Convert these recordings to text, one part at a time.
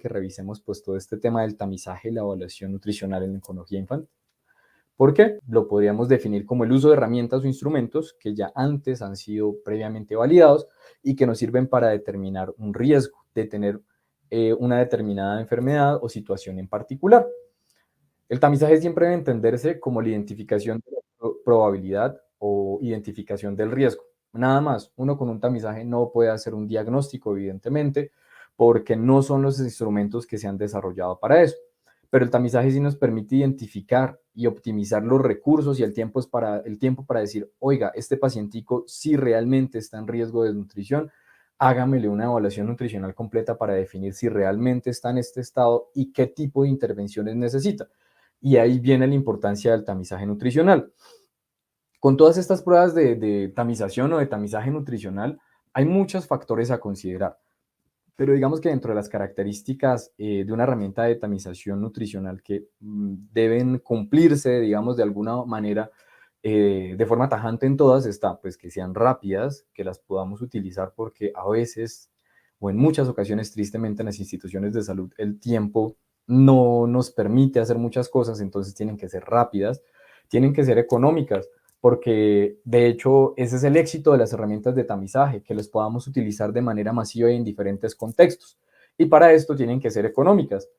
que revisemos pues todo este tema del tamizaje y la evaluación nutricional en la oncología infantil. ¿Por qué? Lo podríamos definir como el uso de herramientas o instrumentos que ya antes han sido previamente validados y que nos sirven para determinar un riesgo de tener una determinada enfermedad o situación en particular. El tamizaje siempre debe entenderse como la identificación de la probabilidad o identificación del riesgo. Nada más, uno con un tamizaje no puede hacer un diagnóstico, evidentemente, porque no son los instrumentos que se han desarrollado para eso. Pero el tamizaje sí nos permite identificar y optimizar los recursos y el tiempo para decir, oiga, este pacientico sí realmente está en riesgo de desnutrición, hágamele una evaluación nutricional completa para definir si realmente está en este estado y qué tipo de intervenciones necesita. Y ahí viene la importancia del tamizaje nutricional. Con todas estas pruebas de tamización o de tamizaje nutricional, hay muchos factores a considerar. Pero digamos que dentro de las características de una herramienta de tamización nutricional que deben cumplirse, digamos, de alguna manera, de forma tajante en todas, está pues que sean rápidas, que las podamos utilizar porque a veces o en muchas ocasiones, tristemente, en las instituciones de salud, el tiempo no nos permite hacer muchas cosas, entonces tienen que ser rápidas, tienen que ser económicas, porque de hecho ese es el éxito de las herramientas de tamizaje, que los podamos utilizar de manera masiva y en diferentes contextos. Y para esto tienen que ser económicas.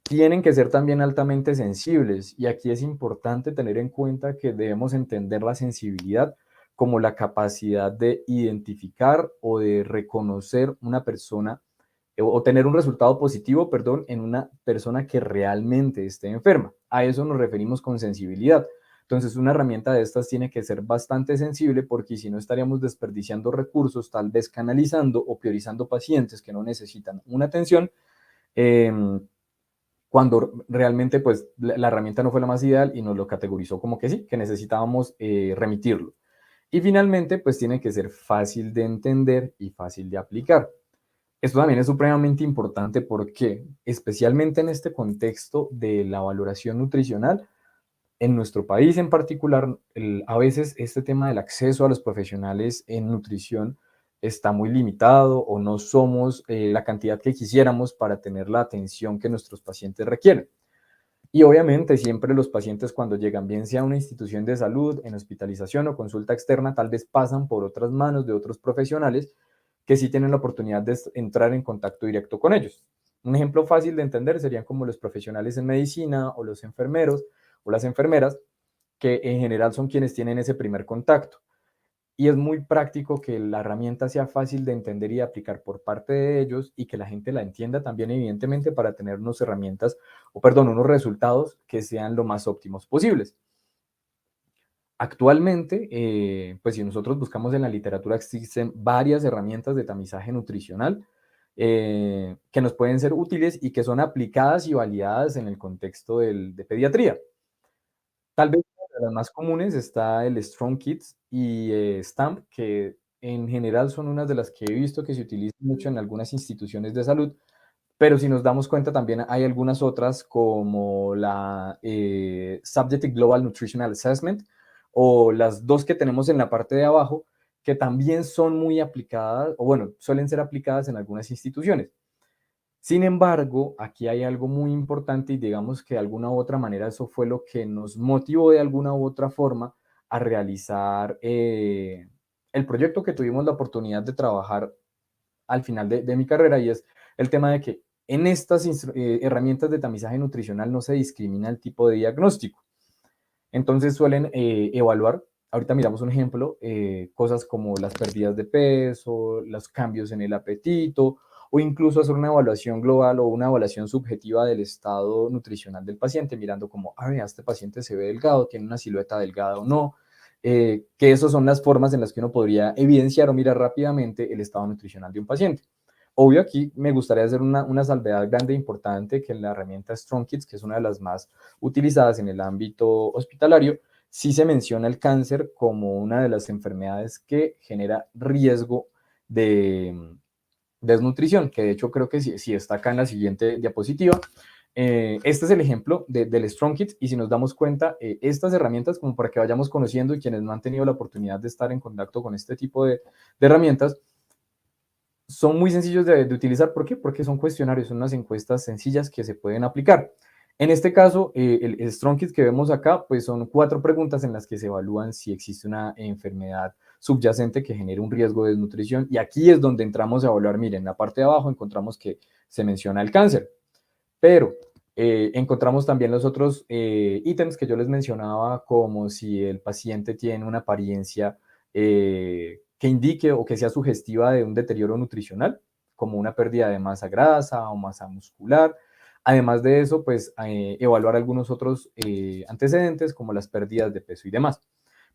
Tienen que ser también altamente sensibles, y aquí es importante tener en cuenta que debemos entender la sensibilidad como la capacidad de identificar o de reconocer una persona o tener un resultado positivo, perdón, en una persona que realmente esté enferma. A eso nos referimos con sensibilidad. Entonces, una herramienta de estas tiene que ser bastante sensible porque si no estaríamos desperdiciando recursos, tal vez canalizando o priorizando pacientes que no necesitan una atención, eh, cuando realmente pues la herramienta no fue la más ideal y nos lo categorizó como que sí, que necesitábamos remitirlo. Y finalmente, pues tiene que ser fácil de entender y fácil de aplicar. Esto también es supremamente importante porque, especialmente en este contexto de la valoración nutricional, en nuestro país en particular, a veces este tema del acceso a los profesionales en nutrición está muy limitado o no somos la cantidad que quisiéramos para tener la atención que nuestros pacientes requieren. Y obviamente siempre los pacientes cuando llegan, bien sea a una institución de salud, en hospitalización o consulta externa, tal vez pasan por otras manos de otros profesionales que sí tienen la oportunidad de entrar en contacto directo con ellos. Un ejemplo fácil de entender serían como los profesionales en medicina o los enfermeros o las enfermeras, que en general son quienes tienen ese primer contacto. Y es muy práctico que la herramienta sea fácil de entender y aplicar por parte de ellos y que la gente la entienda también, evidentemente, para tener unas herramientas, o perdón, unos resultados que sean lo más óptimos posibles. Actualmente, pues si nosotros buscamos en la literatura, existen varias herramientas de tamizaje nutricional que nos pueden ser útiles y que son aplicadas y validadas en el contexto de pediatría. Tal vez una de las más comunes está el Strong Kids y STAMP, que en general son unas de las que he visto que se utilizan mucho en algunas instituciones de salud, pero si nos damos cuenta también hay algunas otras como la Subjective Global Nutritional Assessment o las dos que tenemos en la parte de abajo, que también son muy aplicadas, o bueno, suelen ser aplicadas en algunas instituciones. Sin embargo, aquí hay algo muy importante y digamos que de alguna u otra manera eso fue lo que nos motivó de alguna u otra forma a realizar el proyecto que tuvimos la oportunidad de trabajar al final de mi carrera, y es el tema de que en estas herramientas de tamizaje nutricional no se discrimina el tipo de diagnóstico. Entonces suelen evaluar, ahorita miramos un ejemplo, cosas como las pérdidas de peso, los cambios en el apetito, o incluso hacer una evaluación global o una evaluación subjetiva del estado nutricional del paciente, mirando como, a ver, este paciente se ve delgado, tiene una silueta delgada o no, que esas son las formas en las que uno podría evidenciar o mirar rápidamente el estado nutricional de un paciente. Obvio, aquí me gustaría hacer una salvedad grande e importante, que en la herramienta Strong Kids, que es una de las más utilizadas en el ámbito hospitalario, sí se menciona el cáncer como una de las enfermedades que genera riesgo de desnutrición, que de hecho creo que sí está acá en la siguiente diapositiva. Este es el ejemplo del Strong Kids, y si nos damos cuenta, estas herramientas, como para que vayamos conociendo, y quienes no han tenido la oportunidad de estar en contacto con este tipo de herramientas, son muy sencillos de utilizar. ¿Por qué? Porque son cuestionarios, son unas encuestas sencillas que se pueden aplicar. En este caso, el Strong Kit que vemos acá, pues son 4 preguntas en las que se evalúan si existe una enfermedad subyacente que genere un riesgo de desnutrición. Y aquí es donde entramos a evaluar. Miren, en la parte de abajo encontramos que se menciona el cáncer, pero encontramos también los otros ítems que yo les mencionaba, como si el paciente tiene una apariencia que indique o que sea sugestiva de un deterioro nutricional, como una pérdida de masa grasa o masa muscular. Además de eso, pues evaluar algunos otros antecedentes, como las pérdidas de peso y demás.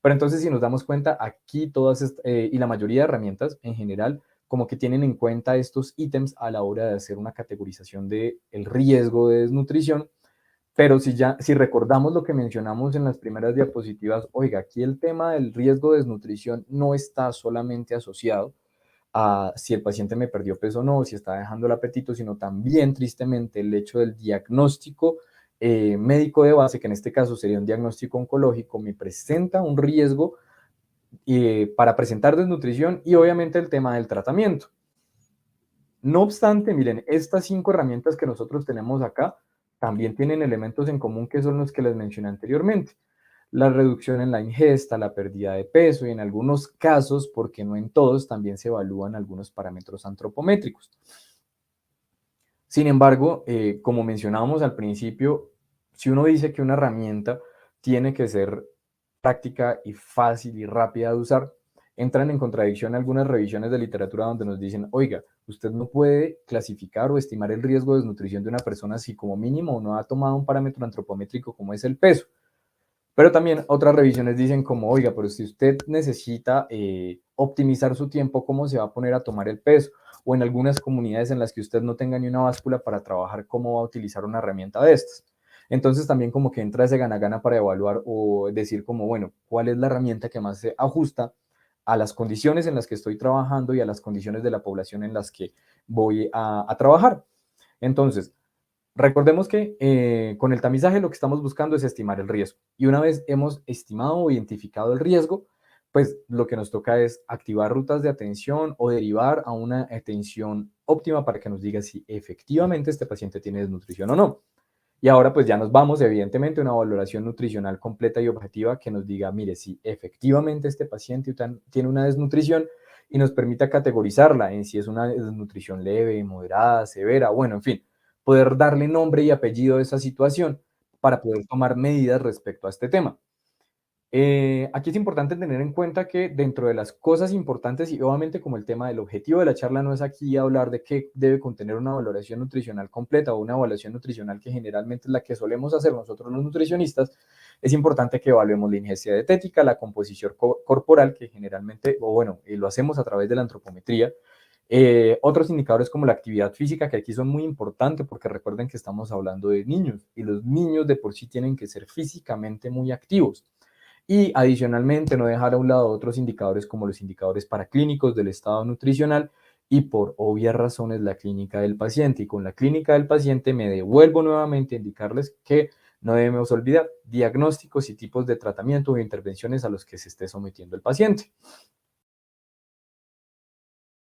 Pero entonces, si nos damos cuenta, aquí todas y la mayoría de herramientas en general como que tienen en cuenta estos ítems a la hora de hacer una categorización del riesgo de desnutrición. Pero si recordamos lo que mencionamos en las primeras diapositivas, oiga, aquí el tema del riesgo de desnutrición no está solamente asociado a si el paciente me perdió peso o no, si está dejando el apetito, sino también, tristemente, el hecho del diagnóstico médico de base, que en este caso sería un diagnóstico oncológico, me presenta un riesgo para presentar desnutrición, y obviamente el tema del tratamiento. No obstante, miren, estas 5 herramientas que nosotros tenemos acá también tienen elementos en común, que son los que les mencioné anteriormente. La reducción en la ingesta, la pérdida de peso, y en algunos casos, porque no en todos, también se evalúan algunos parámetros antropométricos. Sin embargo, como mencionábamos al principio, si uno dice que una herramienta tiene que ser práctica y fácil y rápida de usar, entran en contradicción algunas revisiones de literatura donde nos dicen, oiga, usted no puede clasificar o estimar el riesgo de desnutrición de una persona si como mínimo no ha tomado un parámetro antropométrico como es el peso. Pero también otras revisiones dicen como, oiga, pero si usted necesita optimizar su tiempo, ¿cómo se va a poner a tomar el peso? O en algunas comunidades en las que usted no tenga ni una báscula para trabajar, ¿cómo va a utilizar una herramienta de estas? Entonces también como que entra ese gana-gana para evaluar o decir como, bueno, ¿cuál es la herramienta que más se ajusta a las condiciones en las que estoy trabajando y a las condiciones de la población en las que voy a trabajar? Entonces, recordemos que con el tamizaje lo que estamos buscando es estimar el riesgo. Y una vez hemos estimado o identificado el riesgo, pues lo que nos toca es activar rutas de atención o derivar a una atención óptima para que nos diga si efectivamente este paciente tiene desnutrición o no. Y ahora pues ya nos vamos, evidentemente, a una valoración nutricional completa y objetiva que nos diga, mire, si efectivamente este paciente tiene una desnutrición, y nos permita categorizarla en si es una desnutrición leve, moderada, severa, bueno, en fin, poder darle nombre y apellido a esa situación para poder tomar medidas respecto a este tema. Aquí es importante tener en cuenta que dentro de las cosas importantes, y obviamente como el tema del objetivo de la charla no es aquí hablar de qué debe contener una valoración nutricional completa o una evaluación nutricional, que generalmente es la que solemos hacer nosotros los nutricionistas, es importante que evaluemos la ingesta dietética, la composición corporal, que generalmente, o bueno, lo hacemos a través de la antropometría. Otros indicadores como la actividad física, que aquí son muy importantes porque recuerden que estamos hablando de niños y los niños de por sí tienen que ser físicamente muy activos. Y adicionalmente no dejar a un lado otros indicadores como los indicadores paraclínicos del estado nutricional y, por obvias razones, la clínica del paciente. Y con la clínica del paciente me devuelvo nuevamente a indicarles que no debemos olvidar diagnósticos y tipos de tratamiento o intervenciones a los que se esté sometiendo el paciente.